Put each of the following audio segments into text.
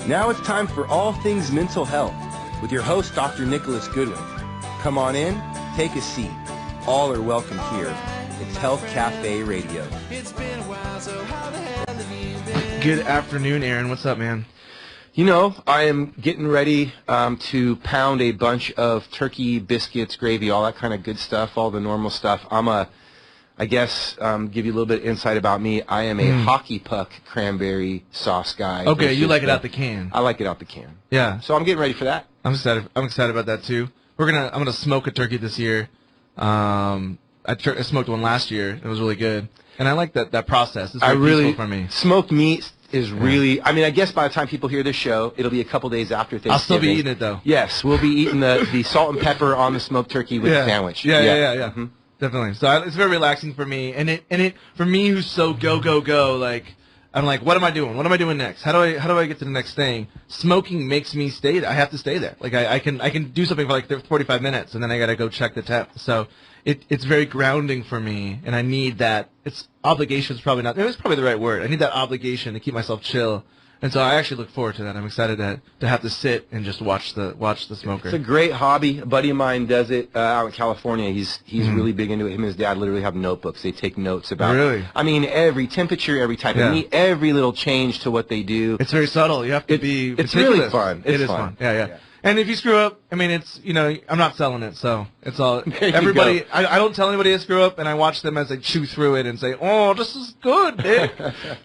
Now it's time for all things mental health with your host, Dr. Nicholas Goodwin. Come on in, take a seat. All are welcome here. It's Health Cafe Radio. Good afternoon, Aaron. What's up, man? You know, I am getting ready to pound a bunch of turkey, biscuits, gravy, all that kind of good stuff, all the normal stuff. I guess, give you a little bit of insight about me. I am a hockey puck cranberry sauce guy. Okay, you like it out the can. I like it out the can. Yeah. So I'm getting ready for that. I'm excited about that too. I'm gonna smoke a turkey this year. I smoked one last year. It was really good, and I like that process. It's very peaceful for me. Smoked meat is really. I mean, I guess by the time people hear this show, it'll be a couple days after Thanksgiving. I'll still be eating it though. Yes, we'll be eating the salt and pepper on the smoked turkey with the sandwich. Yeah. Mm-hmm. Definitely. So it's very relaxing for me, and it for me who's so go. Like I'm like, what am I doing? What am I doing next? How do I get to the next thing? Smoking makes me stay there. I have to stay there. Like I can do something for like 45 minutes, and then I gotta go check the temp. So it's very grounding for me, and I need that. It's obligation is probably not. It's probably the right word. I need that obligation to keep myself chill. And so I actually look forward to that. I'm excited to have to sit and just watch the smoker. It's a great hobby. A buddy of mine does it out in California. He's really big into it. Him and his dad literally have notebooks. They take notes about. Really? I mean, every temperature, every type of meat, every little change to what they do. It's very subtle. You have to be. It's really fun. It is fun. Yeah. And if you screw up, I mean, it's, I'm not selling it, so it's all, everybody, I don't tell anybody to screw up, and I watch them as they chew through it and say, oh, this is good, Nick.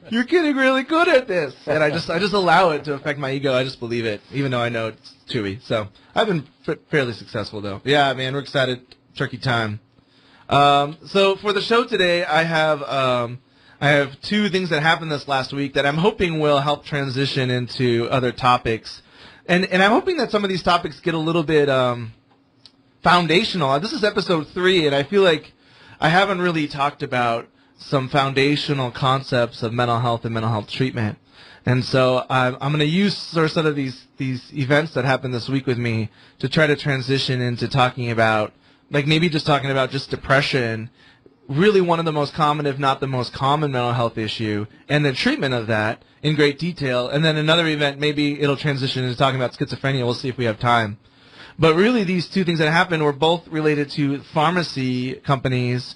You're getting really good at this. And I just allow it to affect my ego. I just believe it, even though I know it's chewy. So I've been fairly successful, though. Yeah, man, we're excited. Turkey time. So for the show today, I have two things that happened this last week that I'm hoping will help transition into other topics. And I'm hoping that some of these topics get a little bit foundational. This is episode 3, and I feel like I haven't really talked about some foundational concepts of mental health and mental health treatment. And so I'm going to use sort of these events that happened this week with me to try to transition into talking about, like maybe just talking about just depression, really one of the most common, if not the most common mental health issue, and the treatment of that in great detail. And then another event, maybe it'll transition into talking about schizophrenia. We'll see if we have time. But really, these two things that happened were both related to pharmacy companies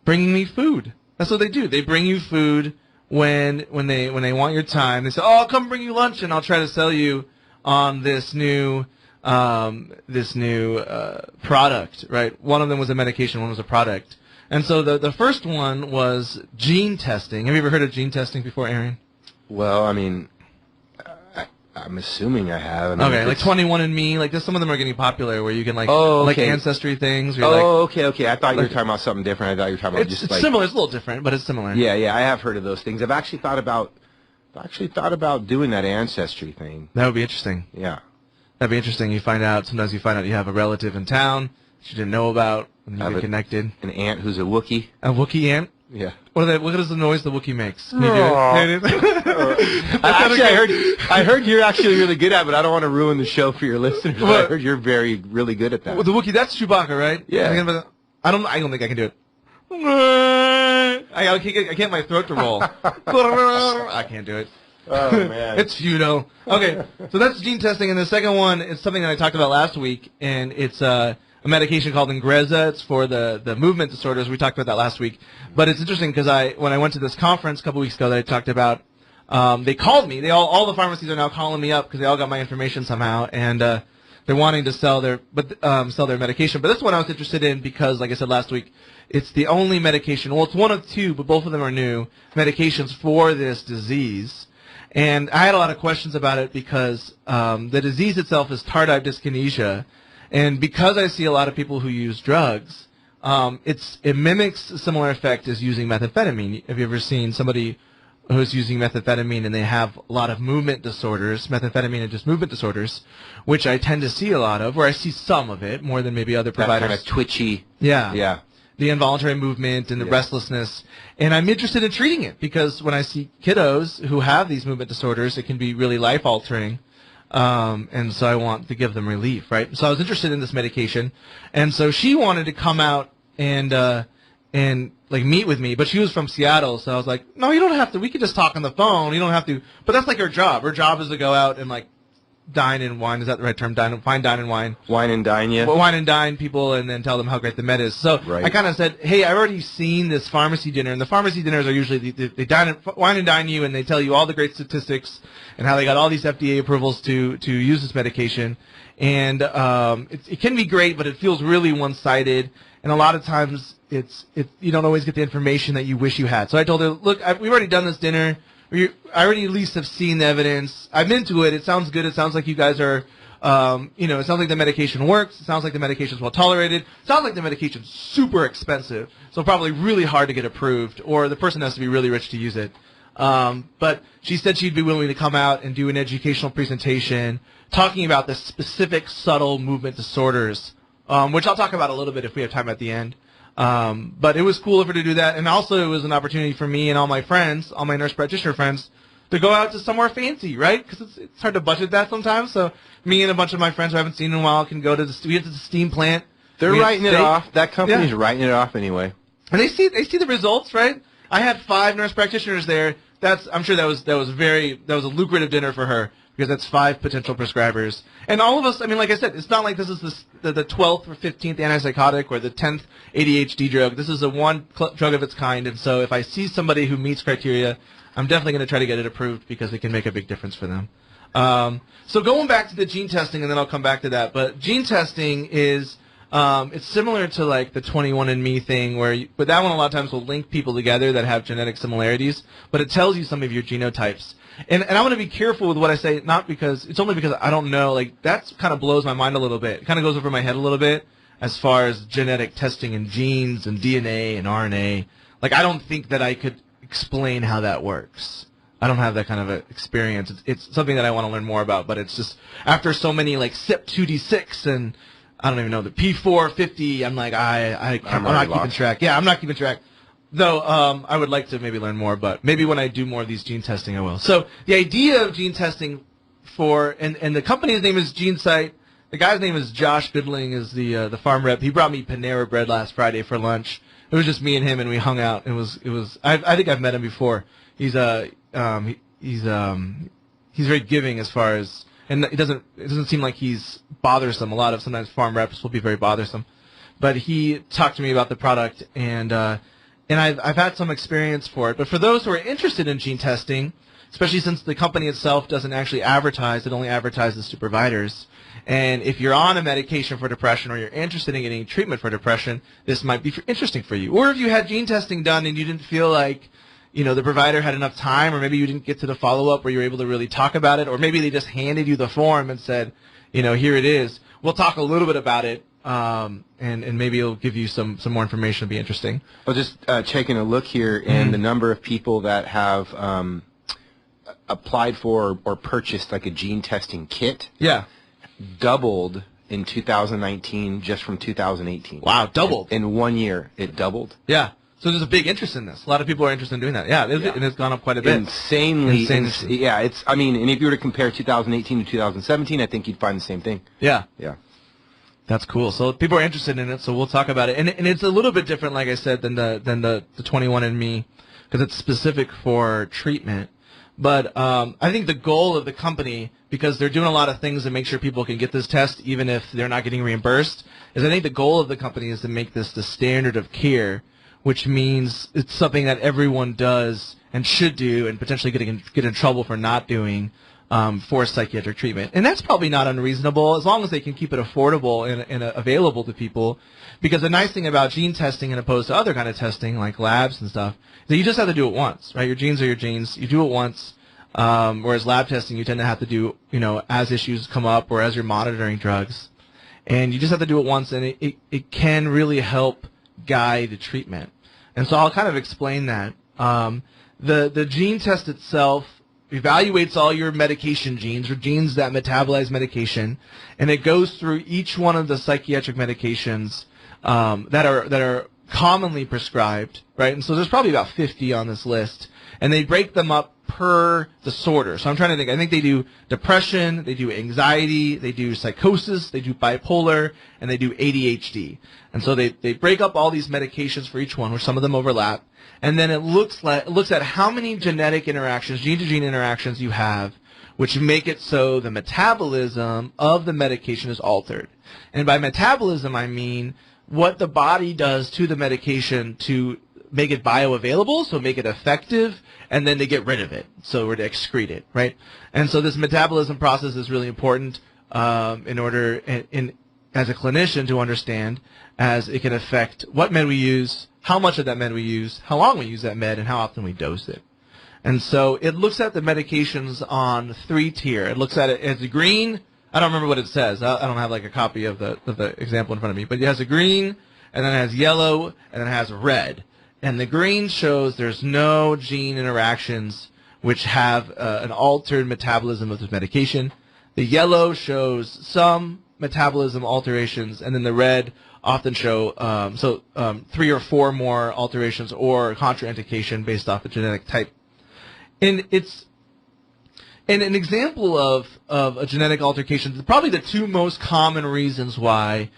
bringing me food. That's what they do. They bring you food when they want your time. They say, "Oh, I'll come bring you lunch, and I'll try to sell you on this new product." Right? One of them was a medication. One was a product. And so the first one was gene testing. Have you ever heard of gene testing before, Aaron? Well, I mean, I'm assuming I have. I mean, okay, like 21andMe, like some of them are getting popular where you can like ancestry things. Okay. I thought you were talking about something different. I thought you were talking about it's similar. It's a little different, but it's similar. Yeah. I have heard of those things. I've actually thought about doing that ancestry thing. That would be interesting. Yeah, that'd be interesting. Sometimes you find out you have a relative in town that you didn't know about, and you get connected. An aunt who's a Wookiee. A Wookiee aunt. Yeah. What is the noise the Wookiee makes? Can you do it? I heard you're actually really good at it, but I don't want to ruin the show for your listeners. I heard you're really good at that. Well, the Wookiee, that's Chewbacca, right? Yeah. I don't think I can do it. I can't get my throat to roll. I can't do it. Oh, man. It's futile. Okay, so that's gene testing, and the second one is something that I talked about last week, and it's a medication called Ingrezza. It's for the movement disorders. We talked about that last week. But it's interesting because when I went to this conference a couple weeks ago that I talked about, they called me. All the pharmacies are now calling me up because they all got my information somehow, and they're wanting to sell their medication. But this one I was interested in because, like I said last week, it's the only medication. Well, it's one of two, but both of them are new medications for this disease. And I had a lot of questions about it because the disease itself is tardive dyskinesia. And because I see a lot of people who use drugs, it mimics a similar effect as using methamphetamine. Have you ever seen somebody who's using methamphetamine and they have a lot of movement disorders, methamphetamine and just movement disorders, which I tend to see a lot of, or I see some of it more than maybe other providers. That kind of twitchy. Yeah. The involuntary movement and the restlessness. And I'm interested in treating it because when I see kiddos who have these movement disorders, it can be really life-altering. And so I want to give them relief, right? So I was interested in this medication. And so she wanted to come out and and like meet with me, but she was from Seattle, so I was like, no, you don't have to. We could just talk on the phone. You don't have to. But that's like her job. Her job is to go out and like dine and wine. Is that the right term? Fine, dine and wine. Wine and dine, yeah. Well, wine and dine people, and then tell them how great the med is. So Right. I kind of said, hey, I've already seen this pharmacy dinner, and the pharmacy dinners are usually they wine and dine you, and they tell you all the great statistics and how they got all these FDA approvals to use this medication. And it can be great, but it feels really one-sided, and a lot of times you don't always get the information that you wish you had. So I told her, look, we've already done this dinner. I already at least have seen the evidence. I'm into it. It sounds good. It sounds like you guys are, it sounds like the medication works. It sounds like the medication's well tolerated. It sounds like the medication's super expensive, so probably really hard to get approved, or the person has to be really rich to use it. But she said she'd be willing to come out and do an educational presentation talking about the specific subtle movement disorders, which I'll talk about a little bit if we have time at the end. But it was cool of her to do that, and also it was an opportunity for me and all my friends, all my nurse practitioner friends, to go out to somewhere fancy, right? Because it's hard to budget that sometimes. So me and a bunch of my friends who I haven't seen in a while can go to we get to the steam plant. They're writing it off. That company's writing it off anyway. And they see the results, right? I had 5 nurse practitioners there. I'm sure that was a lucrative dinner for her, because that's 5 potential prescribers. And all of us, I mean, like I said, it's not like this is the 12th or 15th antipsychotic or the 10th ADHD drug. This is a one drug of its kind, and so if I see somebody who meets criteria, I'm definitely going to try to get it approved because it can make a big difference for them. So going back to the gene testing, and then I'll come back to that, but gene testing is it's similar to like the 21andMe thing, but that one a lot of times will link people together that have genetic similarities, but it tells you some of your genotypes. And I want to be careful with what I say, it's only because I don't know, like that kind of blows my mind a little bit. It kind of goes over my head a little bit as far as genetic testing and genes and DNA and RNA. Like I don't think that I could explain how that works. I don't have that kind of a experience. It's something that I want to learn more about, but it's just after so many like CYP2D6 and I don't even know the P450. I'm like I'm not keeping track. Yeah, I'm not keeping track. Though I would like to maybe learn more, but maybe when I do more of these gene testing, I will. So the idea of gene testing and the company's name is GeneSight. The guy's name is Josh Goodwin, is the farm rep. He brought me Panera bread last Friday for lunch. It was just me and him, and we hung out. It was. I think I've met him before. He's very giving as far as. And it doesn't seem like he's bothersome. Sometimes farm reps will be very bothersome, but he talked to me about the product, and I've had some experience for it. But for those who are interested in gene testing, especially since the company itself doesn't actually advertise, it only advertises to providers. And if you're on a medication for depression or you're interested in getting treatment for depression, this might be interesting for you. Or if you had gene testing done and you didn't feel like the provider had enough time, or maybe you didn't get to the follow-up where you were able to really talk about it, or maybe they just handed you the form and said, here it is. We'll talk a little bit about it, and maybe it'll give you some more information. It'll be interesting. Well, just taking a look here, and the number of people that have applied for or purchased like a gene testing kit doubled in 2019 just from 2018. Wow, doubled. In 1 year, it doubled. Yeah. So there's a big interest in this. A lot of people are interested in doing that. Yeah, and it's gone up quite a bit. Insanely. Yeah, and if you were to compare 2018 to 2017, I think you'd find the same thing. Yeah. Yeah. That's cool. So people are interested in it, so we'll talk about it. And it's a little bit different, like I said, than the 21andMe, because it's specific for treatment. But I think the goal of the company, because they're doing a lot of things to make sure people can get this test even if they're not getting reimbursed, is I think the goal of the company is to make this the standard of care, which means it's something that everyone does and should do, and potentially get in trouble for not doing for psychiatric treatment. And that's probably not unreasonable, as long as they can keep it affordable and available to people. Because the nice thing about gene testing, as opposed to other kind of testing like labs and stuff, is that you just have to do it once, right? Your genes are your genes. You do it once. Whereas lab testing, you tend to have to do, as issues come up or as you're monitoring drugs. And you just have to do it once, and it can really help guide treatment. And so I'll kind of explain that. The gene test itself evaluates all your medication genes, or genes that metabolize medication, and it goes through each one of the psychiatric medications that are commonly prescribed, right? And so there's probably about 50 on this list, and they break them up per disorder. So I'm trying to think. I think they do depression, they do anxiety, they do psychosis, they do bipolar, and they do ADHD. And so they break up all these medications for each one, which some of them overlap. And then it looks at how many genetic interactions, gene-to-gene interactions you have, which make it so the metabolism of the medication is altered. And by metabolism, I mean what the body does to the medication to make it bioavailable, so make it effective, and then to get rid of it, so we're to excrete it, right? And so this metabolism process is really important in order, as a clinician, to understand, as it can affect what med we use, how much of that med we use, how long we use that med, and how often we dose it. And so it looks at the medications on 3 tier. It looks at it as a green. I don't remember what it says. I don't have like a copy of the example in front of me, but it has a green, and then it has yellow, and then it has red. And the green shows there's no gene interactions which have an altered metabolism of this medication. The yellow shows some metabolism alterations, and then the red often show 3 or 4 more alterations or contraindication based off the genetic type. And it's an example of a genetic altercation. Probably the 2 most common reasons why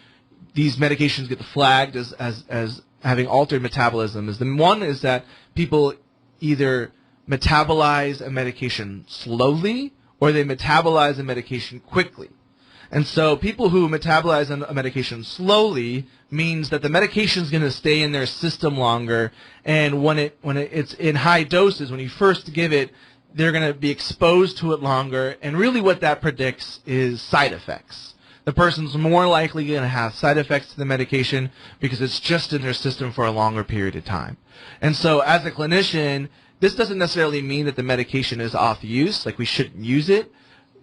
these medications get flagged as having altered metabolism is one is that people either metabolize a medication slowly or they metabolize a medication quickly. And so people who metabolize a medication slowly means that the medication is going to stay in their system longer, and when it's in high doses, when you first give it, they're going to be exposed to it longer, and really what that predicts is side effects. The person's more likely going to have side effects to the medication because it's just in their system for a longer period of time. And so as a clinician, this doesn't necessarily mean that the medication is off use, like we shouldn't use it.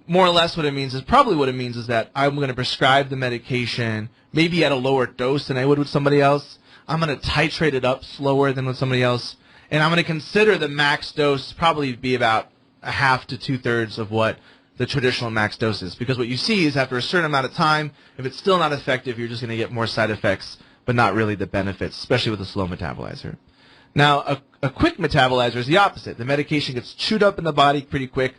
More or less what it means is that I'm going to prescribe the medication maybe at a lower dose than I would with somebody else. I'm going to titrate it up slower than with somebody else. And I'm going to consider the max dose probably be about a half to 2/3 of what the traditional max dose is. Because what you see is after a certain amount of time, if it's still not effective, you're just going to get more side effects, but not really the benefits, especially with a slow metabolizer. Now, a quick metabolizer is the opposite. The medication gets chewed up in the body pretty quick.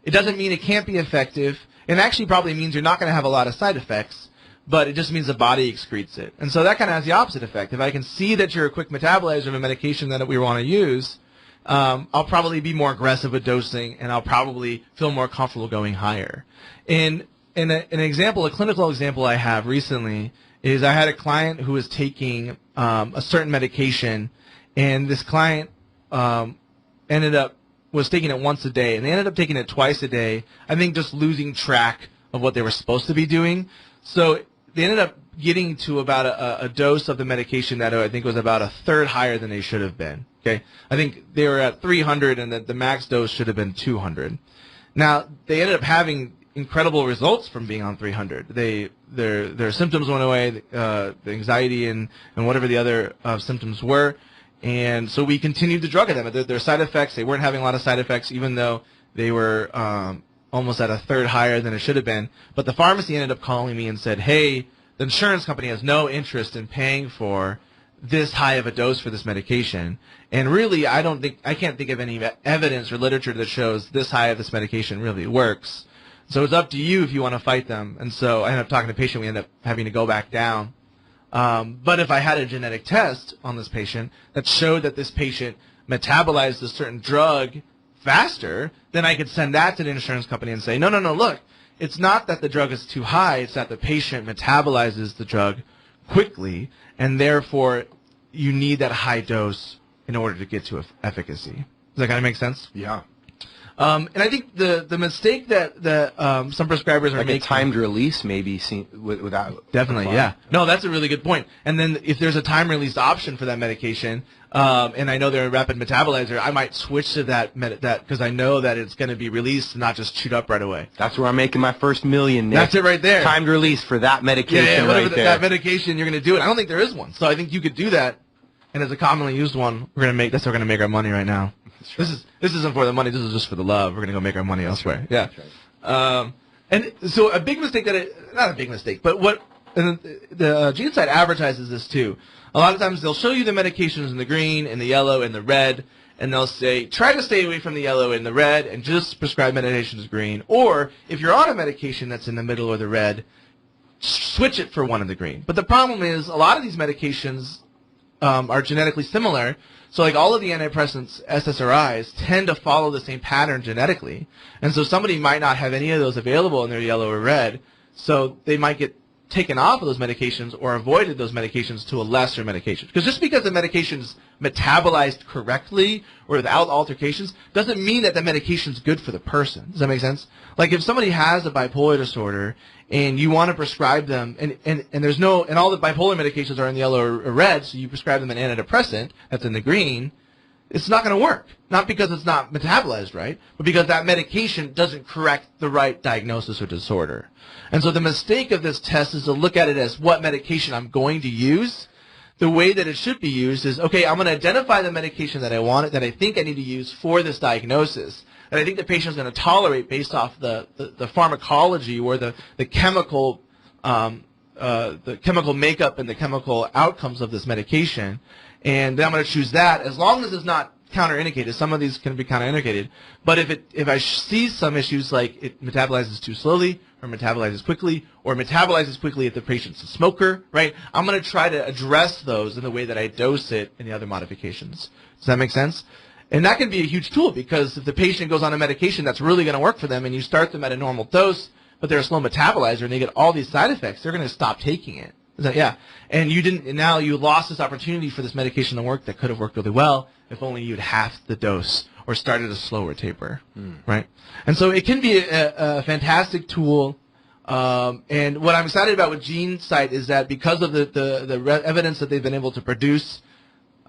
It doesn't mean it can't be effective. It actually probably means you're not going to have a lot of side effects, but it just means the body excretes it. And so that kind of has the opposite effect. If I can see that you're a quick metabolizer of a medication that we want to use, I'll probably be more aggressive with dosing, and I'll probably feel more comfortable going higher. An example, a clinical example I have recently is I had a client who was taking a certain medication, and this client was taking it once a day, and they ended up taking it twice a day, I think just losing track of what they were supposed to be doing. So they ended up getting to about a dose of the medication that I think was about a third higher than they should have been. Okay, I think they were at 300, and the max dose should have been 200. Now, they ended up having incredible results from being on 300. Their symptoms went away, the anxiety and whatever the other symptoms were. And so we continued to drug them. Their side effects, they weren't having a lot of side effects, even though they were almost at a third higher than it should have been. But the pharmacy ended up calling me and said, hey, the insurance company has no interest in paying for this high of a dose for this medication. And really, I can't think of any evidence or literature that shows this high of this medication really works. So it's up to you if you want to fight them. And so I ended up talking to the patient. We ended up having to go back down. But if I had a genetic test on this patient that showed that this patient metabolized a certain drug faster, then I could send that to the insurance company and say, no, look, it's not that the drug is too high, it's that the patient metabolizes the drug quickly, and therefore you need that high dose in order to get to efficacy. Does that kind of make sense? Yeah. And I think the mistake that some prescribers are like making, a timed release, maybe without definitely, yeah. No, that's a really good point. And then if there's a time released option for that medication, and I know they're a rapid metabolizer, I might switch to that because I know that it's going to be released and not just chewed up right away. That's where I'm making my first million, Nick. That's it right there. Timed release for that medication whatever right there. That medication, you're going to do it. I don't think there is one. So I think you could do that. And as a commonly used one, that's how we're going to make our money right now. Right. This isn't for the money. This is just for the love. We're going to go make our money elsewhere. Right. Yeah. Right. And so a big mistake not a big mistake, but what the GeneSight advertises this too. A lot of times they'll show you the medications in the green, in the yellow, and the red, and they'll say, try to stay away from the yellow and the red and just prescribe medications green. Or if you're on a medication that's in the middle or the red, switch it for one in the green. But the problem is a lot of these medications are genetically similar. So like all of the antidepressants, SSRIs, tend to follow the same pattern genetically. And so somebody might not have any of those available in their yellow or red, so they might get taken off of those medications or avoided those medications to a lesser medication. Because just because the medication's metabolized correctly or without altercations doesn't mean that the medication's good for the person. Does that make sense? Like if somebody has a bipolar disorder and you want to prescribe them, and there's no, and all the bipolar medications are in the yellow or red, so you prescribe them an antidepressant that's in the green, it's not going to work. Not because it's not metabolized right, but because that medication doesn't correct the right diagnosis or disorder. And so the mistake of this test is to look at it as what medication I'm going to use. The way that it should be used is, okay, I'm going to identify the medication that I want, that I think I need to use for this diagnosis, that I think the patient is going to tolerate based off the pharmacology or the chemical makeup and the chemical outcomes of this medication. And then I'm going to choose that as long as it's not counterindicated. Some of these can be counterindicated. But if I see some issues like it metabolizes too slowly or metabolizes quickly or metabolizes quickly if the patient's a smoker, right, I'm going to try to address those in the way that I dose it in the other modifications. Does that make sense? And that can be a huge tool because if the patient goes on a medication that's really going to work for them and you start them at a normal dose, but they're a slow metabolizer and they get all these side effects, they're going to stop taking it. Yeah, and you didn't. Now you lost this opportunity for this medication to work that could have worked really well if only you'd halved the dose or started a slower taper, right? And so it can be a fantastic tool. And what I'm excited about with GeneSight is that because of the evidence that they've been able to produce,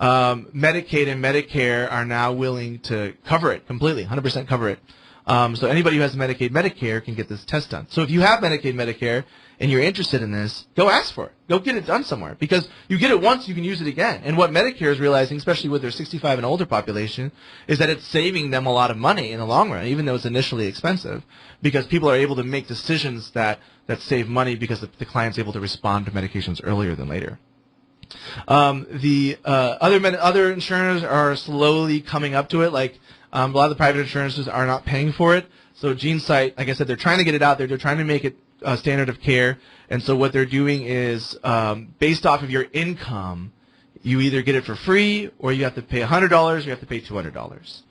Medicaid and Medicare are now willing to cover it completely, 100% cover it. So anybody who has Medicaid, Medicare can get this test done. So if you have Medicaid, Medicare, and you're interested in this, go ask for it. Go get it done somewhere. Because you get it once, you can use it again. And what Medicare is realizing, especially with their 65 and older population, is that it's saving them a lot of money in the long run, even though it's initially expensive. Because people are able to make decisions that save money because the client's able to respond to medications earlier than later. Other insurers are slowly coming up to it. Like a lot of the private insurances are not paying for it. So GeneSight, like I said, they're trying to get it out there. They're trying to make it a standard of care. And so what they're doing is based off of your income, you either get it for free or you have to pay $100 or you have to pay $200.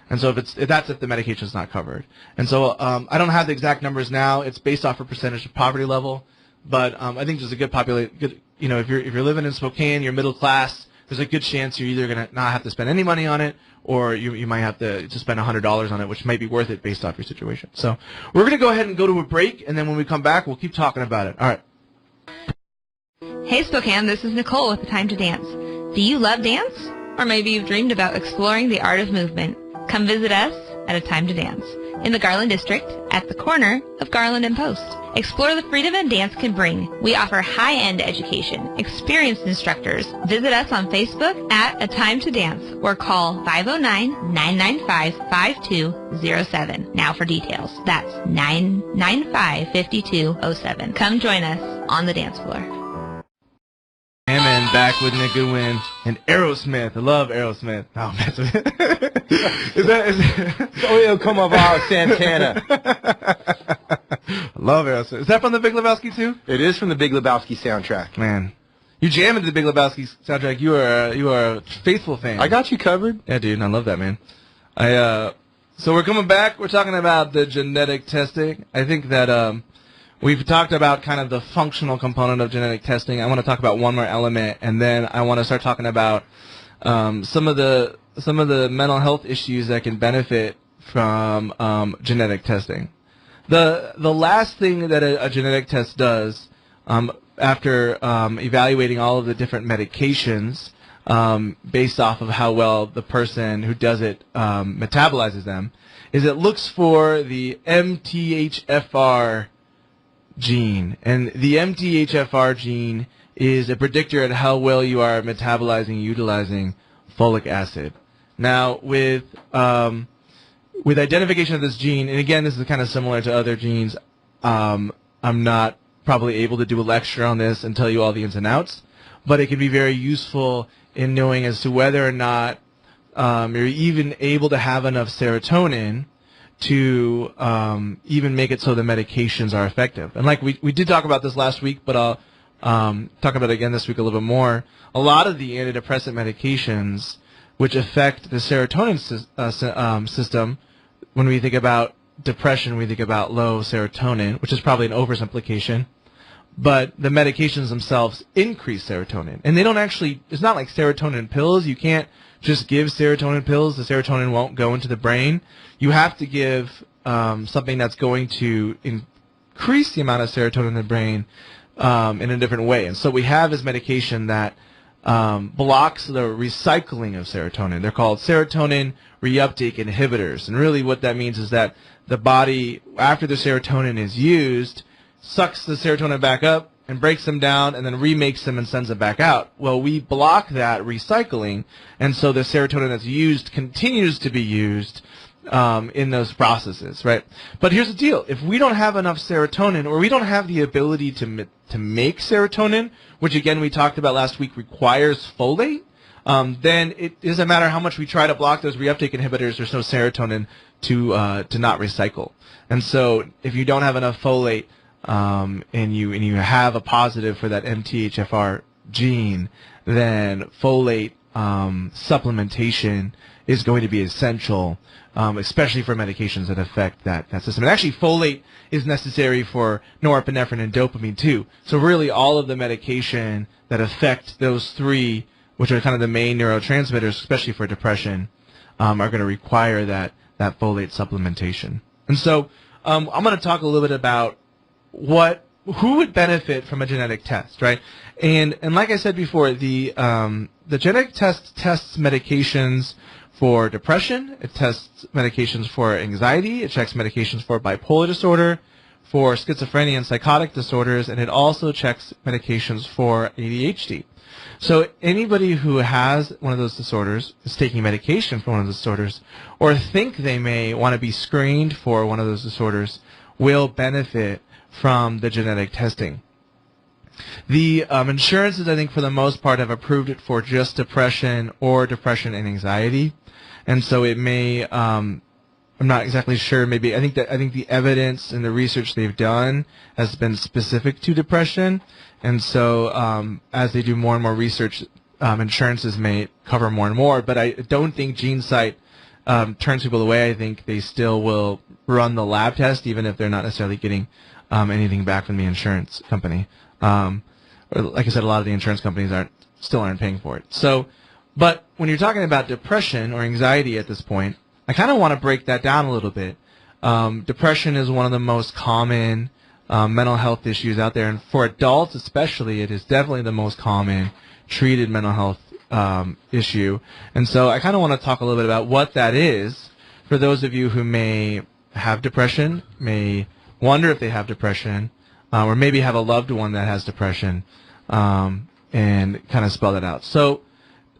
And so if that's if the medication is not covered. And so I don't have the exact numbers now. It's based off a percentage of poverty level. But I think there's a good if you're living in Spokane, you're middle class, there's a good chance you're either going to not have to spend any money on it, or you might have to spend $100 on it, which might be worth it based off your situation. So we're going to go ahead and go to a break, and then when we come back, we'll keep talking about it. All right. Hey Spokane, this is Nicole with A Time to Dance. Do you love dance? Or maybe you've dreamed about exploring the art of movement. Come visit us at A Time to Dance in the Garland District at the corner of Garland and Post. Explore the freedom that dance can bring. We offer high-end education, experienced instructors. Visit us on Facebook at A Time to Dance or call 509-995-5207. Now for details. That's 995-5207. Come join us on the dance floor. And back with Nick Goodwin and Aerosmith. I love Aerosmith. Oh, man. Oh, it'll come about Santana. I love Aerosmith. Is that from the Big Lebowski too? It is from the Big Lebowski soundtrack. Man, you jam into the Big Lebowski soundtrack. You are a faithful fan. I got you covered. Yeah, dude. I love that, man. So we're coming back. We're talking about the genetic testing. I think that we've talked about kind of the functional component of genetic testing. I want to talk about one more element, and then I want to start talking about some of the mental health issues that can benefit from genetic testing. The last thing that a genetic test does after evaluating all of the different medications based off of how well the person who does it metabolizes them is it looks for the MTHFR gene. And the MTHFR gene is a predictor at how well you are metabolizing, utilizing folic acid. Now, with identification of this gene, and again, this is kind of similar to other genes, I'm not probably able to do a lecture on this and tell you all the ins and outs, but it can be very useful in knowing as to whether or not you're even able to have enough serotonin to even make it so the medications are effective. And like we did talk about this last week, but I'll talk about it again this week a little bit more. A lot of the antidepressant medications which affect the serotonin system, when we think about depression, we think about low serotonin, which is probably an oversimplification. But the medications themselves increase serotonin. And they don't actually, it's not like serotonin pills. You can't just give serotonin pills. The serotonin won't go into the brain. You have to give something that's going to increase the amount of serotonin in the brain in a different way. And so what we have is medication that blocks the recycling of serotonin. They're called serotonin reuptake inhibitors. And really what that means is that the body, after the serotonin is used, sucks the serotonin back up and breaks them down and then remakes them and sends them back out. Well, we block that recycling, and so the serotonin that's used continues to be used in those processes, right? But here's the deal. If we don't have enough serotonin, or we don't have the ability to make serotonin, which again we talked about last week requires folate, then it doesn't matter how much we try to block those reuptake inhibitors, there's no serotonin to not recycle. And so if you don't have enough folate, and you have a positive for that MTHFR gene, then folate supplementation is going to be essential, especially for medications that affect that system. And actually, folate is necessary for norepinephrine and dopamine too. So really, all of the medication that affect those three, which are kind of the main neurotransmitters, especially for depression, are going to require that folate supplementation. And so I'm going to talk a little bit about who would benefit from a genetic test, right? And like I said before, the genetic test tests medications for depression, it tests medications for anxiety, it checks medications for bipolar disorder, for schizophrenia and psychotic disorders, and it also checks medications for ADHD. So anybody who has one of those disorders, is taking medication for one of those disorders, or think they may want to be screened for one of those disorders, will benefit from the genetic testing. The insurances, I think, for the most part, have approved it for just depression or depression and anxiety, and so it may. I'm not exactly sure. Maybe I think the evidence and the research they've done has been specific to depression, and so as they do more and more research, insurances may cover more and more. But I don't think GeneSight turns people away. I think they still will run the lab test, even if they're not necessarily getting anything back from the insurance company. Or like I said, a lot of the insurance companies still aren't paying for it. So, but when you're talking about depression or anxiety at this point, I kind of want to break that down a little bit. Depression is one of the most common mental health issues out there, and for adults especially, it is definitely the most common treated mental health issue. And so I kind of want to talk a little bit about what that is for those of you who may have depression, may wonder if they have depression, or maybe have a loved one that has depression, and kind of spell that out. So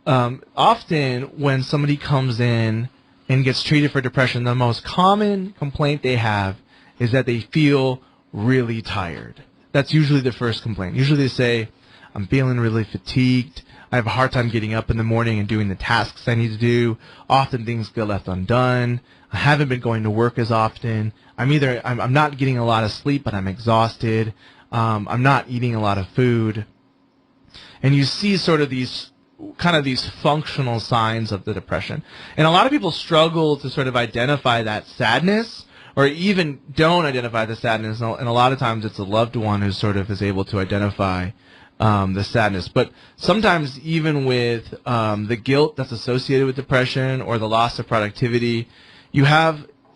often when somebody comes in and gets treated for depression, the most common complaint they have is that they feel really tired. That's usually the first complaint. Usually they say, I'm feeling really fatigued. I have a hard time getting up in the morning and doing the tasks I need to do. Often things get left undone. I haven't been going to work as often. I'm not getting a lot of sleep, but I'm exhausted. I'm not eating a lot of food. And you see sort of these functional signs of the depression. And a lot of people struggle to sort of identify that sadness, or even don't identify the sadness. And a lot of times it's a loved one who sort of is able to identify the sadness. But sometimes even with the guilt that's associated with depression or the loss of productivity,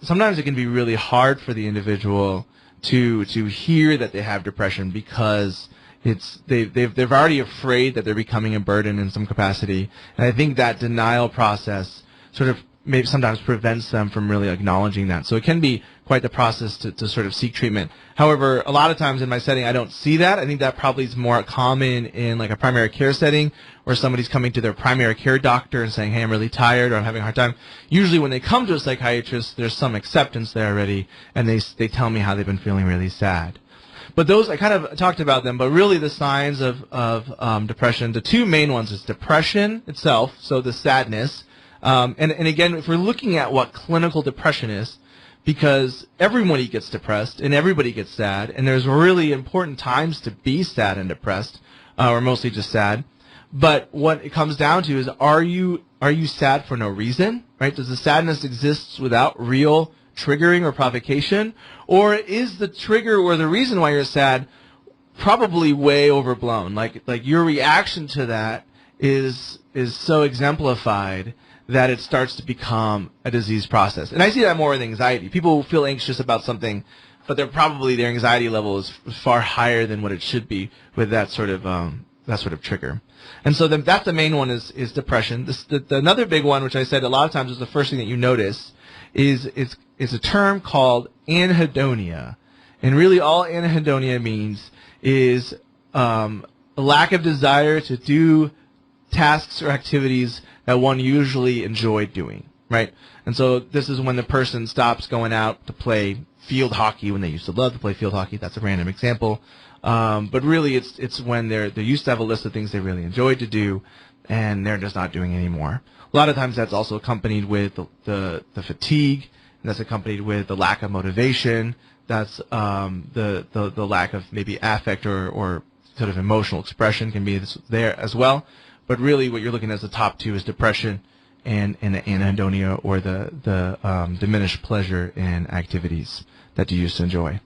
sometimes it can be really hard for the individual to hear that they have depression, because they're already afraid that they're becoming a burden in some capacity. And I think that denial process sort of maybe sometimes prevents them from really acknowledging that. So it can be quite the process to sort of seek treatment. However, a lot of times in my setting, I don't see that. I think that probably is more common in like a primary care setting, where somebody's coming to their primary care doctor and saying, hey, I'm really tired, or I'm having a hard time. Usually when they come to a psychiatrist, there's some acceptance there already, and they tell me how they've been feeling really sad. But those, I kind of talked about them, but really the signs of depression, the two main ones is depression itself, so the sadness, And again, if we're looking at what clinical depression is, because everybody gets depressed and everybody gets sad, and there's really important times to be sad and depressed, or mostly just sad. But what it comes down to is, are you sad for no reason, right? Does the sadness exist without real triggering or provocation? Or is the trigger or the reason why you're sad probably way overblown? Like your reaction to that is so exemplified that it starts to become a disease process. And I see that more with anxiety. People feel anxious about something, but their anxiety level is far higher than what it should be with that sort of trigger. And so that's the main one is depression. Another big one, which I said a lot of times is the first thing that you notice, is a term called anhedonia. And really all anhedonia means is a lack of desire to do tasks or activities that one usually enjoyed doing, right? And so this is when the person stops going out to play field hockey when they used to love to play field hockey. That's a random example. But really it's when they used to have a list of things they really enjoyed to do, and they're just not doing anymore. A lot of times that's also accompanied with the fatigue, and that's accompanied with the lack of motivation. That's the lack of maybe affect or sort of emotional expression can be there as well. But really what you're looking at as the top two is depression and anhedonia, or the diminished pleasure in activities that you used to enjoy.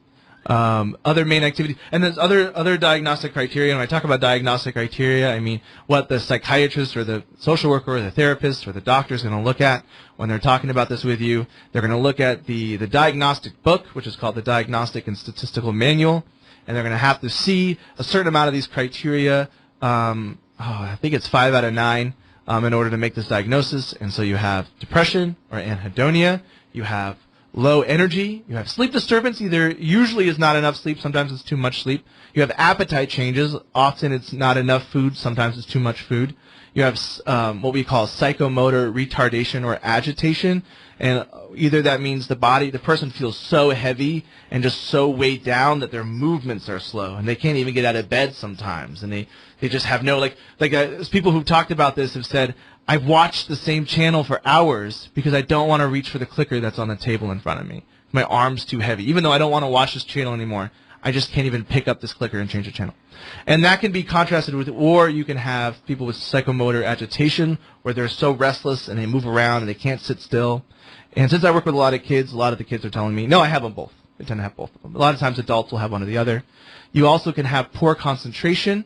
Other main activities, and there's other diagnostic criteria. When I talk about diagnostic criteria, I mean what the psychiatrist or the social worker or the therapist or the doctor is going to look at when they're talking about this with you. They're going to look at the diagnostic book, which is called the Diagnostic and Statistical Manual, and they're going to have to see a certain amount of these criteria. I think it's 5 out of 9 in order to make this diagnosis. And so you have depression or anhedonia, you have low energy, you have sleep disturbance, usually is not enough sleep, sometimes it's too much sleep. You have appetite changes, often it's not enough food, sometimes it's too much food. You have what we call psychomotor retardation or agitation, and either that means the person feels so heavy and just so weighed down that their movements are slow, and they can't even get out of bed sometimes, and they just have no, people who've talked about this have said, I've watched the same channel for hours because I don't want to reach for the clicker that's on the table in front of me. My arm's too heavy. Even though I don't want to watch this channel anymore, I just can't even pick up this clicker and change the channel. And that can be contrasted with, or you can have people with psychomotor agitation, where they're so restless and they move around and they can't sit still. And since I work with a lot of the kids are telling me, no, I have them both. I tend to have both of them. A lot of times adults will have one or the other. You also can have poor concentration,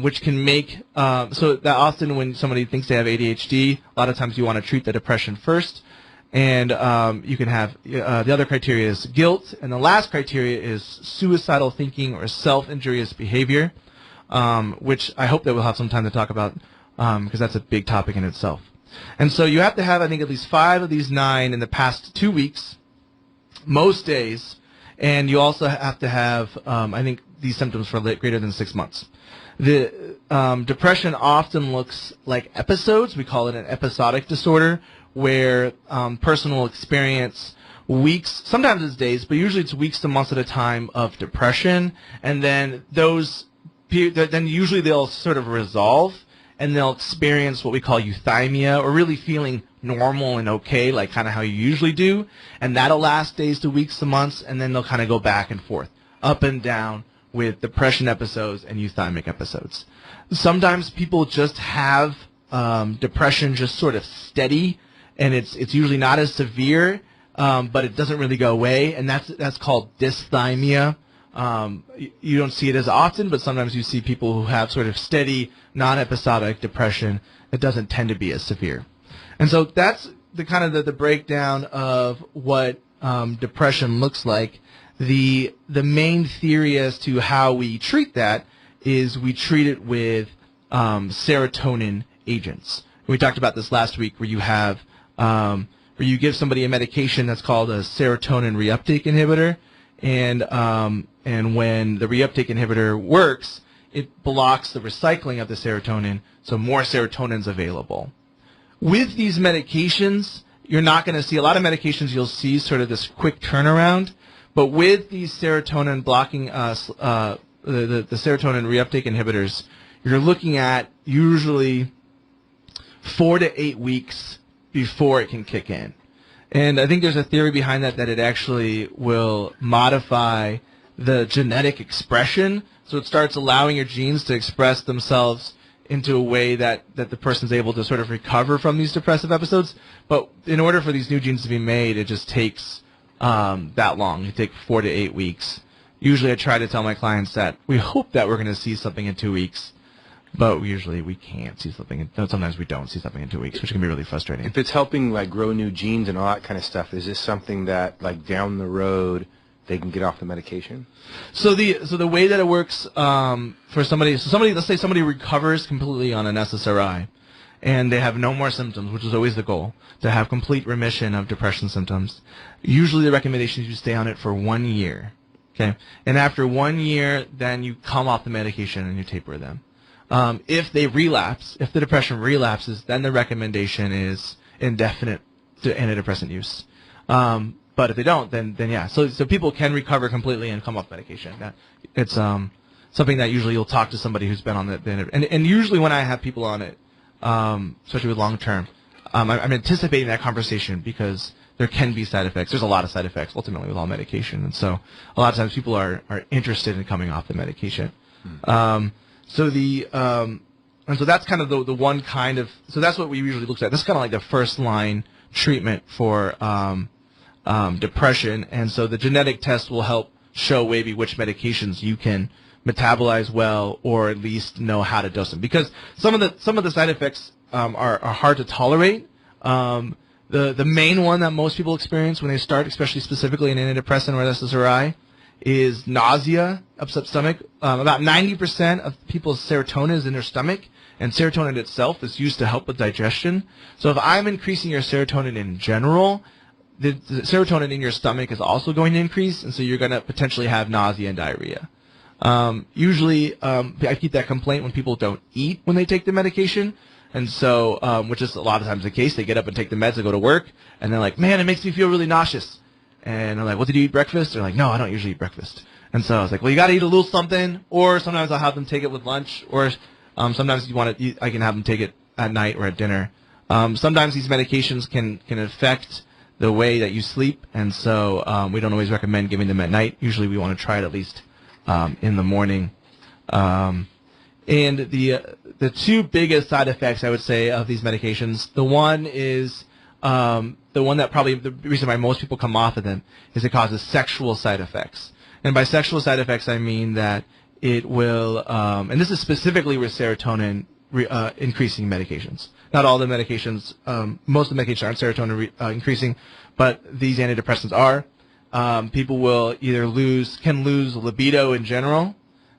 which can make, so that often when somebody thinks they have ADHD, a lot of times you want to treat the depression first. And you can have, the other criteria is guilt, and the last criteria is suicidal thinking or self-injurious behavior, which I hope that we'll have some time to talk about, because that's a big topic in itself. And so you have to have, I think, at least 5 of these 9 in the past 2 weeks, most days, and you also have to have, I think, these symptoms for greater than 6 months. The depression often looks like episodes. We call it an episodic disorder, where person will experience weeks, sometimes it's days, but usually it's weeks to months at a time of depression, and then usually they'll sort of resolve, and they'll experience what we call euthymia, or really feeling normal and okay, like kind of how you usually do, and that'll last days to weeks to months, and then they'll kind of go back and forth, up and down, with depression episodes and euthymic episodes. Sometimes people just have depression just sort of steady, and it's usually not as severe, but it doesn't really go away, and that's called dysthymia. You don't see it as often, but sometimes you see people who have sort of steady, non-episodic depression that doesn't tend to be as severe. And so that's the kind of the breakdown of what depression looks like. The main theory as to how we treat that is we treat it with serotonin agents. We talked about this last week, where you have where you give somebody a medication that's called a serotonin reuptake inhibitor, and when the reuptake inhibitor works, it blocks the recycling of the serotonin, so more serotonin is available. With these medications, you're not going to see a lot of medications. You'll see sort of this quick turnaround. But with these serotonin blocking, the serotonin reuptake inhibitors, you're looking at usually 4 to 8 weeks before it can kick in. And I think there's a theory behind that it actually will modify the genetic expression, so it starts allowing your genes to express themselves into a way that the person's able to sort of recover from these depressive episodes. But in order for these new genes to be made, it just takes that long. It takes 4 to 8 weeks. Usually I try to tell my clients that we hope that we're going to see something in 2 weeks, but usually we can't see something. Sometimes we don't see something in 2 weeks, which can be really frustrating. If it's helping like grow new genes and all that kind of stuff, is this something that like down the road they can get off the medication? So the way that it works for somebody, let's say somebody recovers completely on an SSRI, and they have no more symptoms, which is always the goal, to have complete remission of depression symptoms. Usually the recommendation is you stay on it for 1 year. Okay, and after 1 year, then you come off the medication and you taper them. If they relapse, if the depression relapses, then the recommendation is indefinite antidepressant use. But if they don't, then yeah. So people can recover completely and come off medication. It's something that usually you'll talk to somebody who's been on it. And usually when I have people on it, especially with long term, I'm anticipating that conversation because there can be side effects. There's a lot of side effects ultimately with all medication, and so a lot of times people are interested in coming off the medication. And so that's kind of the one kind of, so that's what we usually look at. That's kind of like the first line treatment for depression, and so the genetic test will help show maybe which medications you can metabolize well, or at least know how to dose them, because some of the side effects are hard to tolerate. The main one that most people experience when they start, especially specifically an antidepressant or SSRI, is nausea, upset stomach. About 90% of people's serotonin is in their stomach, and serotonin itself is used to help with digestion. So if I'm increasing your serotonin in general, the serotonin in your stomach is also going to increase, and so you're going to potentially have nausea and diarrhea. Usually, I keep that complaint when people don't eat when they take the medication. And so, which is a lot of times the case, they get up and take the meds and go to work, and they're like, man, it makes me feel really nauseous. And I'm like, well, did you eat breakfast? They're like, no, I don't usually eat breakfast. And so I was like, well, you got to eat a little something, or sometimes I'll have them take it with lunch, or sometimes I can have them take it at night or at dinner. Sometimes these medications can affect the way that you sleep, and so we don't always recommend giving them at night. Usually we want to try it at least in the morning. And the two biggest side effects, I would say, of these medications, the one is the one that probably the reason why most people come off of them is it causes sexual side effects. And by sexual side effects, I mean that it will, and this is specifically with serotonin increasing medications. Not all the medications, most of the medications aren't serotonin increasing, but these antidepressants are. People will either can lose libido in general.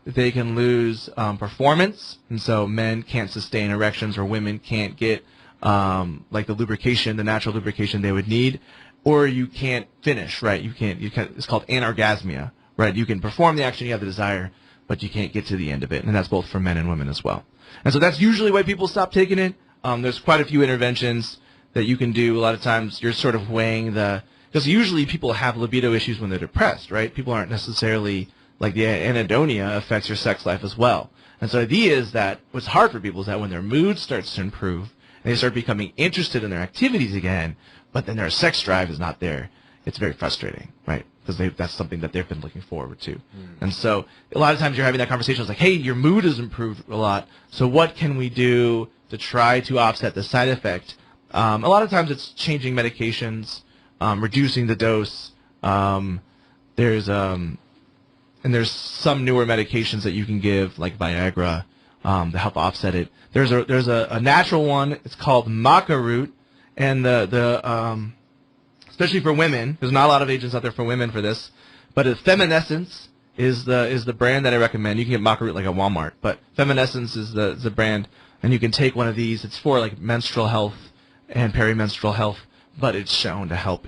They can lose performance, and so men can't sustain erections, or women can't get like the lubrication, the natural lubrication they would need, or you can't finish, right? You can't. It's called anorgasmia, right? You can perform the action, you have the desire, but you can't get to the end of it, and that's both for men and women as well. And so that's usually why people stop taking it. There's quite a few interventions that you can do. A lot of times you're sort of weighing because usually people have libido issues when they're depressed, right? People aren't necessarily, like the anhedonia affects your sex life as well. And so the idea is that what's hard for people is that when their mood starts to improve, and they start becoming interested in their activities again, but then their sex drive is not there, it's very frustrating, right? Because that's something that they've been looking forward to. And so a lot of times you're having that conversation, it's like, hey, your mood has improved a lot, so what can we do to try to offset the side effect? A lot of times it's changing medications, reducing the dose. And there's some newer medications that you can give, like Viagra, to help offset it. There's a natural one. It's called maca root, and especially for women, there's not a lot of agents out there for women for this, but Feminescence is the brand that I recommend. You can get maca root like at Walmart, but Feminescence is the brand, and you can take one of these. It's for like menstrual health and perimenstrual health, but it's shown to help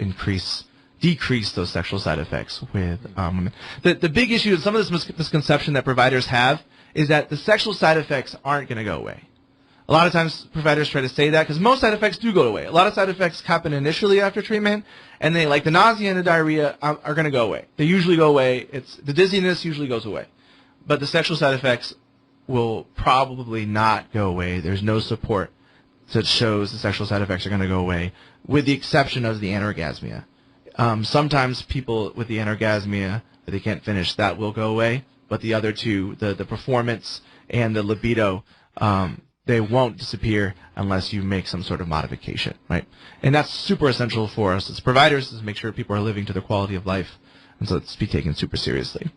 decrease those sexual side effects with women. The big issue is some of this misconception that providers have is that the sexual side effects aren't going to go away. A lot of times providers try to say that because most side effects do go away. A lot of side effects happen initially after treatment, and they, like the nausea and the diarrhea, are going to go away. They usually go away. The dizziness usually goes away. But the sexual side effects will probably not go away. There's no support that shows the sexual side effects are going to go away, with the exception of the anorgasmia. Sometimes people with the anorgasmia that they can't finish, that will go away, but the other two, the performance and the libido, they won't disappear unless you make some sort of modification, right? And that's super essential for us as providers, is to make sure people are living to their quality of life, and so it's be taken super seriously.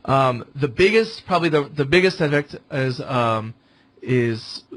The biggest effect is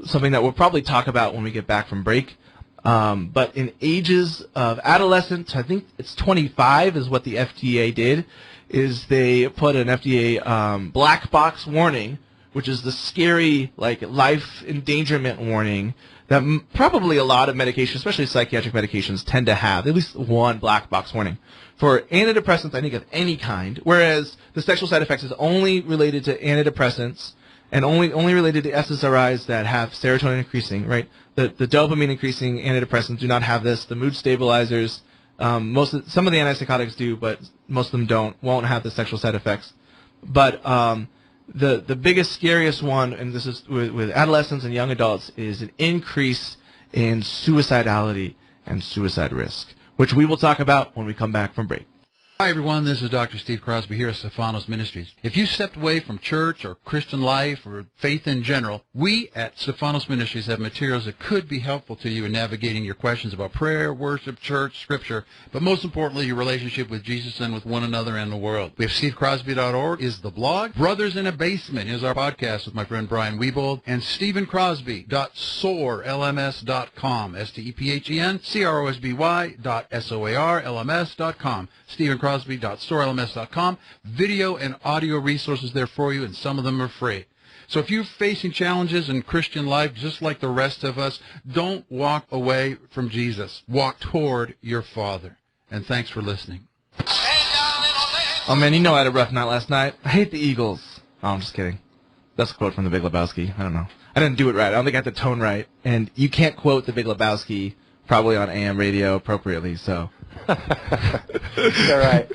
something that we'll probably talk about when we get back from break. But in ages of adolescence, I think it's 25 is what the FDA did, is they put an FDA black box warning, which is the scary life endangerment warning that probably a lot of medications, especially psychiatric medications, tend to have, at least one black box warning. For antidepressants, I think, of any kind, whereas the sexual side effects is only related to antidepressants and only related to SSRIs that have serotonin increasing, right? The dopamine increasing antidepressants do not have this. The mood stabilizers, some of the antipsychotics do, but most of them won't have the sexual side effects. But the biggest, scariest one, and this is with adolescents and young adults, is an increase in suicidality and suicide risk, which we will talk about when we come back from break. Hi, everyone. This is Dr. Steve Crosby here at Stephanos Ministries. If you stepped away from church or Christian life or faith in general, we at Stephanos Ministries have materials that could be helpful to you in navigating your questions about prayer, worship, church, scripture, but most importantly, your relationship with Jesus and with one another and the world. We have stevecrosby.org is the blog. Brothers in a Basement is our podcast with my friend Brian Wiebold, and stephencrosby.soarlms.com, stephencrosby.soarlms.com, stephencrosby.soarlms.com. Video and audio resources there for you, and some of them are free. So if you're facing challenges in Christian life, just like the rest of us, don't walk away from Jesus. Walk toward your Father. And thanks for listening. Oh, man, you know I had a rough night last night. I hate the Eagles. Oh, I'm just kidding. That's a quote from The Big Lebowski. I don't know. I didn't do it right. I don't think I got the tone right. And you can't quote The Big Lebowski probably on AM radio appropriately, so... All right.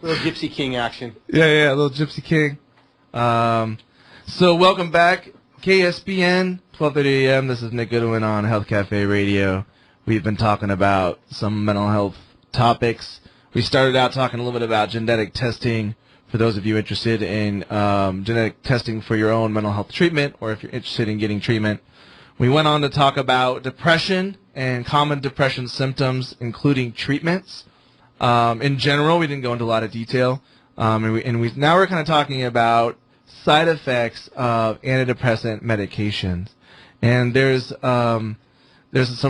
Little Gypsy King action. Yeah, little Gypsy King. So welcome back, KSPN, 12:30 a.m. This is Nick Goodwin on Health Cafe Radio. We've been talking about some mental health topics. We started out talking a little bit about genetic testing for those of you interested in genetic testing for your own mental health treatment, or if you're interested in getting treatment. We went on to talk about depression and common depression symptoms, including treatments. In general, we didn't go into a lot of detail. Now we're kind of talking about side effects of antidepressant medications. And there's some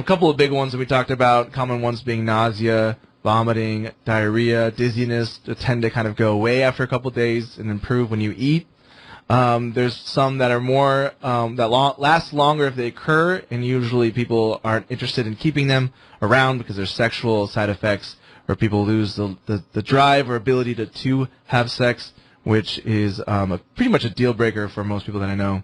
couple of big ones that we talked about, common ones being nausea, vomiting, diarrhea, dizziness, that tend to kind of go away after a couple of days and improve when you eat. There's some that are more last longer if they occur, and usually people aren't interested in keeping them around because there's sexual side effects, or people lose the drive or ability to have sex, which is pretty much a deal breaker for most people that I know,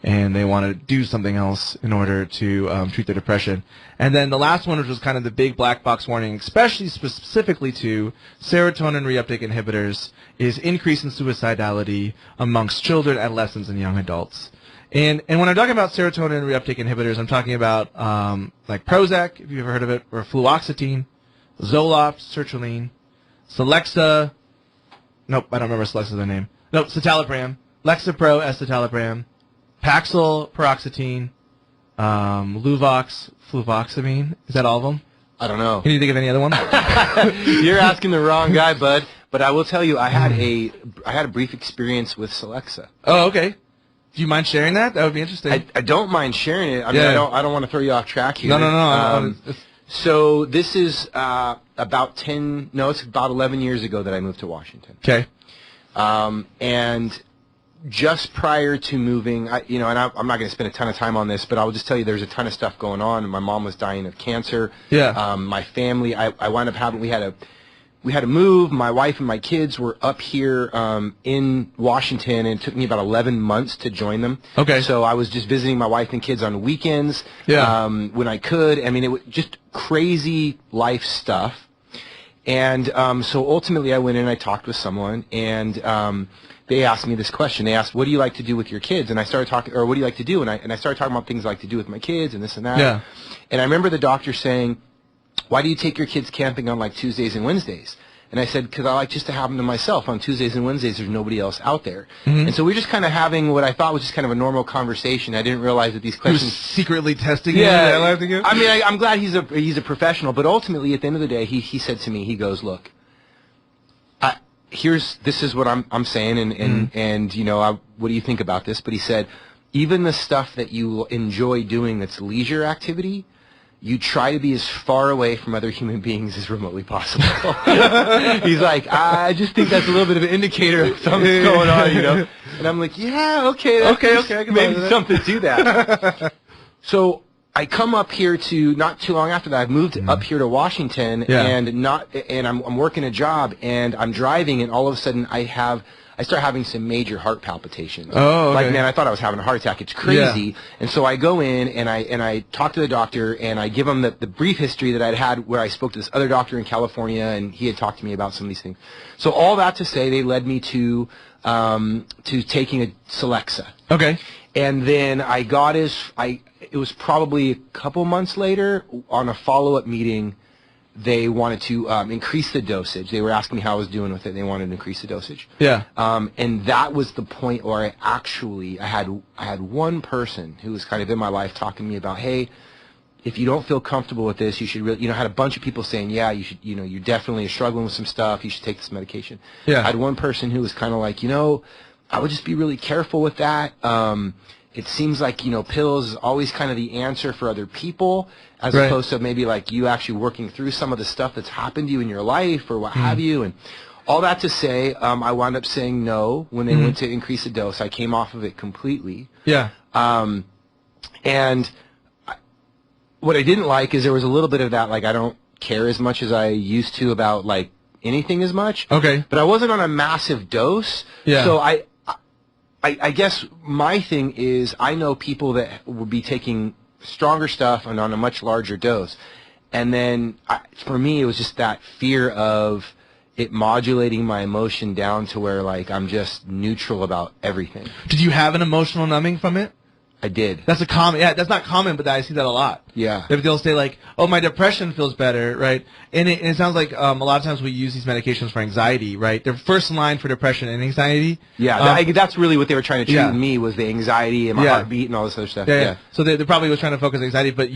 and they want to do something else in order to treat their depression. And then the last one, which was kind of the big black box warning, especially specifically to serotonin reuptake inhibitors, is increase in suicidality amongst children, adolescents, and young adults. And when I'm talking about serotonin reuptake inhibitors, I'm talking about like Prozac, if you've ever heard of it, or fluoxetine, Zoloft, sertraline, Celexa. Nope, I don't remember Celexa's their name. Nope, citalopram, Lexapro, escitalopram, Paxil, paroxetine, Luvox, fluvoxamine. Is that all of them? I don't know. Can you think of any other one? You're asking the wrong guy, bud. But I will tell you, I had a brief experience with Celexa. Oh, okay. Do you mind sharing that? That would be interesting. I don't mind sharing it. I mean, I don't want to throw you off track here. No. So this is about 11 years ago that I moved to Washington. Okay. And just prior to moving, I'm not going to spend a ton of time on this, but I will just tell you there's a ton of stuff going on. My mom was dying of cancer. Yeah. My family, I wound up having, we had to move. My wife and my kids were up here in Washington, and it took me about 11 months to join them. Okay. So I was just visiting my wife and kids on weekends when I could. I mean, it was just crazy life stuff. And so ultimately I went in and I talked with someone, and they asked me this question. They asked, what do you like to do with your kids? And I started talking, or what do you like to do? And I started talking about things I like to do with my kids and this and that. Yeah. And I remember the doctor saying, why do you take your kids camping on like Tuesdays and Wednesdays? And I said, because I like just to have them to myself. On Tuesdays and Wednesdays, there's nobody else out there. And so we were just kind of having what I thought was just kind of a normal conversation. I didn't realize that these He was questions... secretly testing Yeah, you? I mean, I'm glad he's a professional, but ultimately, at the end of the day, he said to me, he goes, look, this is what I'm saying, and you know, what do you think about this? But he said, even the stuff that you enjoy doing that's leisure activity, you try to be as far away from other human beings as remotely possible. He's like, I just think that's a little bit of an indicator of something's going on, you know? And I'm like, yeah, okay, I can maybe something to that. So I come up here to, not too long after that, I've moved up here to Washington, and I'm working a job, and I'm driving, and all of a sudden I start having some major heart palpitations. Oh, okay. Like, man, I thought I was having a heart attack. It's crazy. And so I go in and I talk to the doctor, and I give him the brief history that I'd had where I spoke to this other doctor in California, and he had talked to me about some of these things. So all that to say, they led me to taking a Celexa. Okay. And then it was probably a couple months later, on a follow-up meeting, they wanted to increase the dosage. They were asking me how I was doing with it. They wanted to increase the dosage. Yeah. And that was the point where I had one person who was kind of in my life talking to me about, hey, if you don't feel comfortable with this, you should really, I had a bunch of people saying, yeah, you should, you definitely are struggling with some stuff. You should take this medication. Yeah. I had one person who was kind of like, I would just be really careful with that. It seems like, pills is always kind of the answer for other people, as opposed to maybe like you actually working through some of the stuff that's happened to you in your life or what have you. And all that to say, I wound up saying no when they went to increase the dose. I came off of it completely. Yeah. And what I didn't like is there was a little bit of that, like, I don't care as much as I used to about like anything as much. Okay. But I wasn't on a massive dose. Yeah. So I guess my thing is I know people that would be taking stronger stuff and on a much larger dose. And then for me, it was just that fear of it modulating my emotion down to where like I'm just neutral about everything. Did you have an emotional numbing from it? I did. That's that's not common, but I see that a lot. Yeah. They'll say like, oh, my depression feels better, right? And it sounds like a lot of times we use these medications for anxiety, right? They're first line for depression and anxiety. Yeah, that's really what they were trying to treat in me, was the anxiety and my heartbeat and all this other stuff. Yeah. So they probably was trying to focus on anxiety, but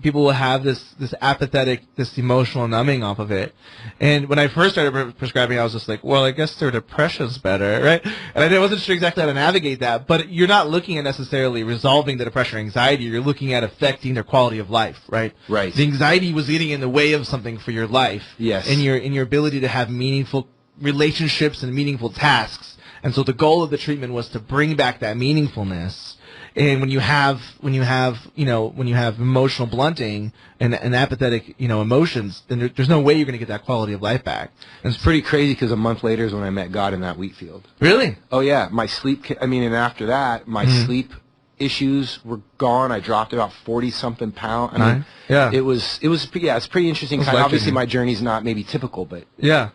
people will have this apathetic, this emotional numbing off of it. And when I first started prescribing, I was just like, well, I guess their depression's better, right? And I wasn't sure exactly how to navigate that, but you're not looking at necessarily resolving the depression or anxiety. You're looking at affecting their quality of life, right? Right. The anxiety was getting in the way of something for your life. Yes. And your ability to have meaningful relationships and meaningful tasks. And so the goal of the treatment was to bring back that meaningfulness. And when you have emotional blunting and apathetic, emotions, then there's no way you're going to get that quality of life back. And it's pretty crazy because a month later is when I met God in that wheat field. Really? Oh yeah, my sleep. And after that, my sleep issues were gone. I dropped about 40-something pounds. I mean, it's pretty interesting. Obviously, my journey's not maybe typical, but yeah.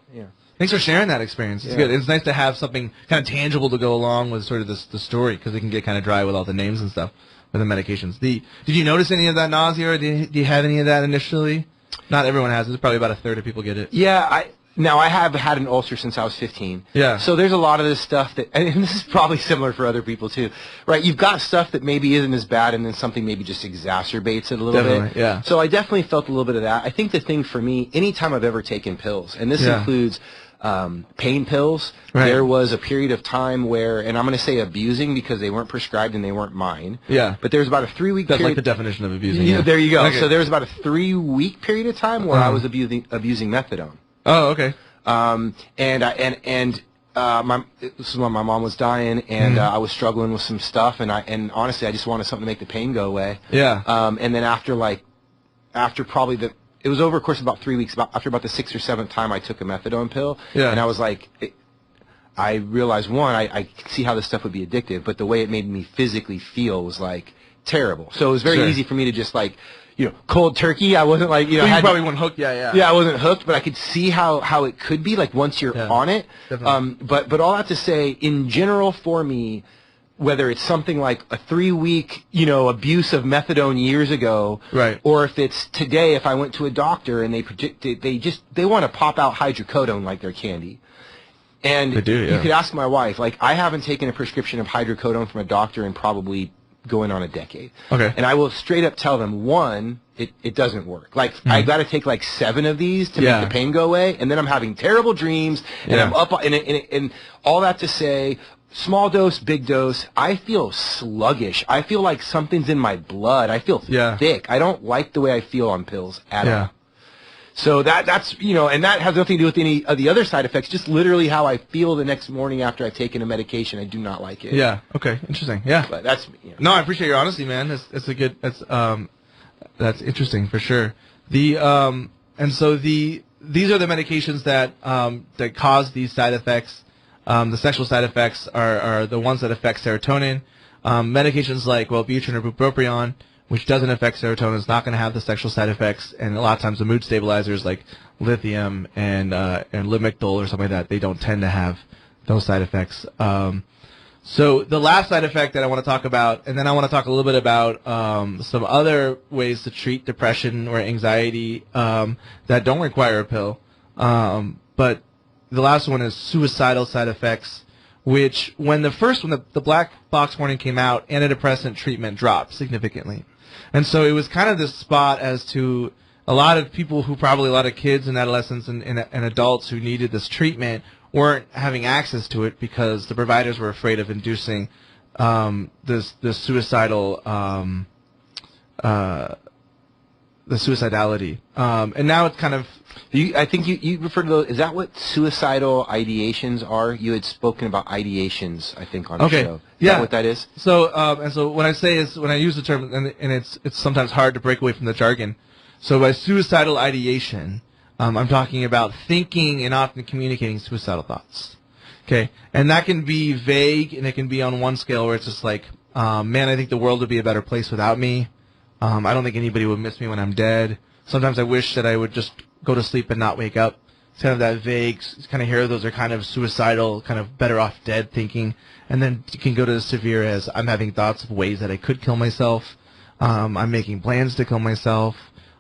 Thanks for sharing that experience. It's good. It's nice to have something kind of tangible to go along with sort of the story, because it can get kind of dry with all the names and stuff with the medications. Did you notice any of that nausea, or do you have any of that initially? Not everyone has it. It's probably about a third of people get it. Yeah, Now, I have had an ulcer since I was 15. Yeah. So there's a lot of this stuff that, and this is probably similar for other people too, right? You've got stuff that maybe isn't as bad, and then something maybe just exacerbates it a little bit. Yeah. So I definitely felt a little bit of that. I think the thing for me, anytime I've ever taken pills, and this includes pain pills, there was a period of time where, and I'm going to say abusing because they weren't prescribed and they weren't mine. Yeah. But there was about a 3-week period. That's like the definition of abusing. Yeah, there you go. Okay. So there was about a 3-week period of time where I was abusing methadone. Oh, okay. This is when my mom was dying, and I was struggling with some stuff, and honestly, I just wanted something to make the pain go away. Yeah. And then after probably it was over a course of about 3 weeks, after about the 6th or 7th time I took a methadone pill, and I was like, I realized, one, I could see how this stuff would be addictive, but the way it made me physically feel was like terrible. So it was very easy for me to just like, cold turkey. I wasn't like, Well, you probably weren't hooked. Yeah. Yeah, I wasn't hooked, but I could see how it could be, like, once you're on it. Definitely. But all that to say, in general, for me, whether it's something like a 3-week, abuse of methadone years ago, right, or if it's today, if I went to a doctor and they want to pop out hydrocodone like they're candy. And they do, yeah. You could ask my wife, like, I haven't taken a prescription of hydrocodone from a doctor in probably going on a decade. Okay. And I will straight up tell them, one, it doesn't work. Like, I got to take like 7 of these to make the pain go away, and then I'm having terrible dreams, and I'm up, and all that to say, small dose, big dose, I feel sluggish. I feel like something's in my blood. I feel thick. I don't like the way I feel on pills at all. So that's, and that has nothing to do with any of the other side effects, just literally how I feel the next morning after I've taken a medication. I do not like it. Yeah. Okay. Interesting. Yeah. But that's, No, I appreciate your honesty, man. That's interesting for sure. These are the medications that cause these side effects. The sexual side effects are the ones that affect serotonin. Medications like Wellbutrin or bupropion, which doesn't affect serotonin, is not going to have the sexual side effects. And a lot of times the mood stabilizers like lithium and Lamictal or something like that, they don't tend to have those side effects. So the last side effect that I want to talk about, and then I want to talk a little bit about some other ways to treat depression or anxiety that don't require a pill. But the last one is suicidal side effects, which when the black box warning came out, antidepressant treatment dropped significantly. And so it was kind of this spot as to a lot of people a lot of kids and adolescents and adults who needed this treatment weren't having access to it because the providers were afraid of inducing this suicidal the suicidality. And now it's kind of... I think you refer to those... Is that what suicidal ideations are? You had spoken about ideations, I think, on the show. Is that what that is? So, when I use the term, and it's sometimes hard to break away from the jargon. So by suicidal ideation, I'm talking about thinking and often communicating suicidal thoughts. Okay? And that can be vague, and it can be on one scale where it's just like, man, I think the world would be a better place without me. I don't think anybody would miss me when I'm dead. Sometimes I wish that I would just go to sleep and not wake up. It's kind of that vague, kind of here, those are kind of suicidal, kind of better off dead thinking. And then you can go to the severe as I'm having thoughts of ways that I could kill myself. I'm making plans to kill myself.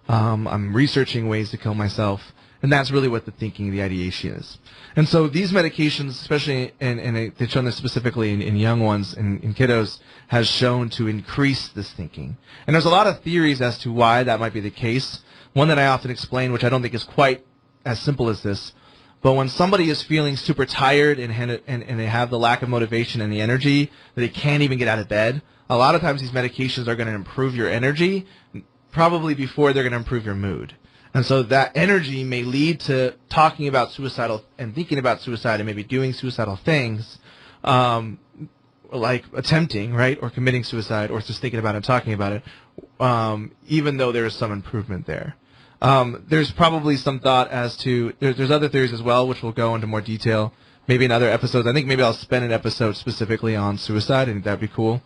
I'm researching ways to kill myself. And that's really what the thinking, the ideation is. And so these medications, especially, and they've shown this specifically in young ones, in kiddos, has shown to increase this thinking. And there's a lot of theories as to why that might be the case. One that I often explain, which I don't think is quite as simple as this, but when somebody is feeling super tired and they have the lack of motivation and the energy that they can't even get out of bed, a lot of times these medications are going to improve your energy, probably before they're going to improve your mood. And so that energy may lead to talking about suicidal and thinking about suicide and maybe doing suicidal things, like attempting, right, or committing suicide, or just thinking about it and talking about it, even though there is some improvement there. There's probably some thought as to, there's other theories as well, which we'll go into more detail, maybe in other episodes. I think maybe I'll spend an episode specifically on suicide, and that'd be cool.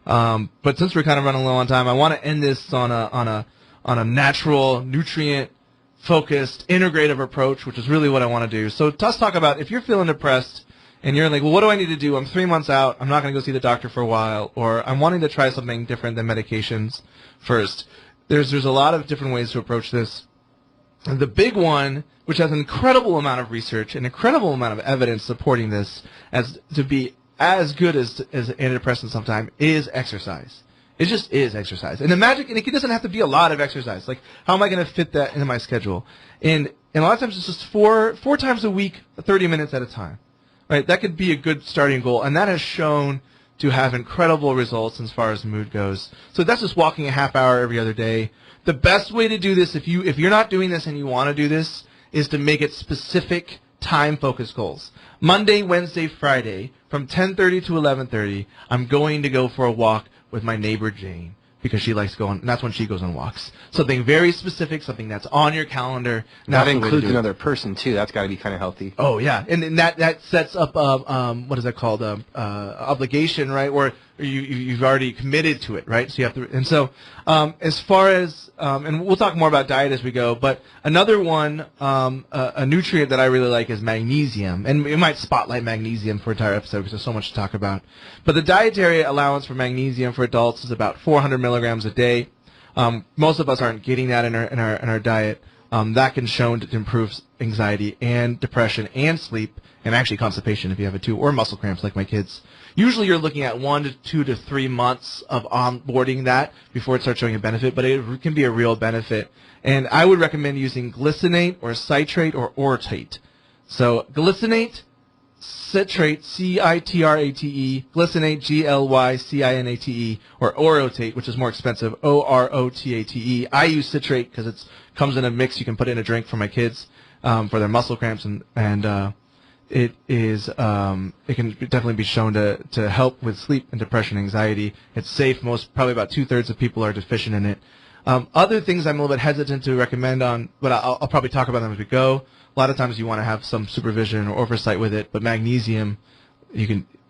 But since we're kind of running low on time, I want to end this on a natural, nutrient-focused, integrative approach, which is really what I want to do. So let's talk about, if you're feeling depressed and you're like, well, what do I need to do? I'm 3 months out. I'm not going to go see the doctor for a while, or I'm wanting to try something different than medications first. There's a lot of different ways to approach this. And the big one, which has an incredible amount of research, an incredible amount of evidence supporting this as to be as good as antidepressants sometimes, is exercise. It just is exercise. And it doesn't have to be a lot of exercise. Like, how am I going to fit that into my schedule? And a lot of times it's just four times a week, 30 minutes at a time. Right? That could be a good starting goal. And that has shown to have incredible results as far as mood goes. So that's just walking a half hour every other day. The best way to do this, if you're not doing this and you want to do this, is to make it specific time-focused goals. Monday, Wednesday, Friday, from 10:30 to 11:30, I'm going to go for a walk with my neighbor Jane, because she likes going, and that's when she goes on walks. Something very specific, something that's on your calendar. That includes another person too. That's got to be kind of healthy. Oh yeah, and that sets up what is that called? Obligation, right? Where you've already committed to it, right? So you have to, and so as far as and we'll talk more about diet as we go, but another one, a nutrient that I really like is magnesium, and we might spotlight magnesium for an entire episode because there's so much to talk about. But the dietary allowance for magnesium for adults is about 400 milligrams a day. Most of us aren't getting that in our diet. That can shown to improve anxiety and depression and sleep, and actually constipation if you have it too, or muscle cramps like my kids. Usually you're looking at 1 to 2 to 3 months of onboarding that before it starts showing a benefit, but it can be a real benefit. And I would recommend using glycinate or citrate or orotate. So glycinate, citrate, C-I-T-R-A-T-E, glycinate, G-L-Y-C-I-N-A-T-E, or orotate, which is more expensive, O-R-O-T-A-T-E. I use citrate because it comes in a mix. You can put it in a drink for my kids for their muscle cramps, and it can definitely be shown to help with sleep and depression, anxiety. It's safe. Probably about 2/3 of people are deficient in it. Other things I'm a little bit hesitant to recommend on, but I'll probably talk about them as we go. A lot of times you want to have some supervision or oversight with it, but magnesium,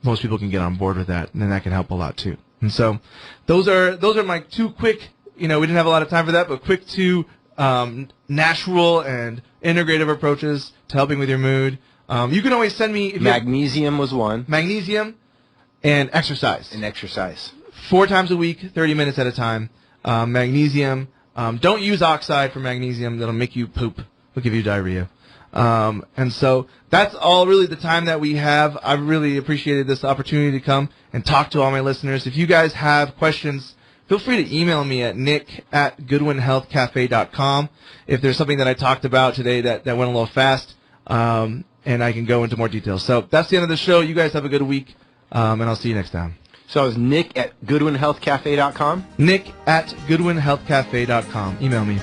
most people can get on board with that, and then that can help a lot too. And so those are my 2 quick, we didn't have a lot of time for that, but quick 2 natural and integrative approaches to helping with your mood. You can always send me... Magnesium was one. Magnesium and exercise. 4 times a week, 30 minutes at a time. Magnesium. Don't use oxide for magnesium. That'll make you poop. It'll give you diarrhea. And so that's all really the time that we have. I really appreciated this opportunity to come and talk to all my listeners. If you guys have questions, feel free to email me at nick@goodwinhealthcafe.com. If there's something that I talked about today that went a little fast, and I can go into more details. So that's the end of the show. You guys have a good week, and I'll see you next time. So it's nick@goodwinhealthcafe.com? nick@goodwinhealthcafe.com. Email me.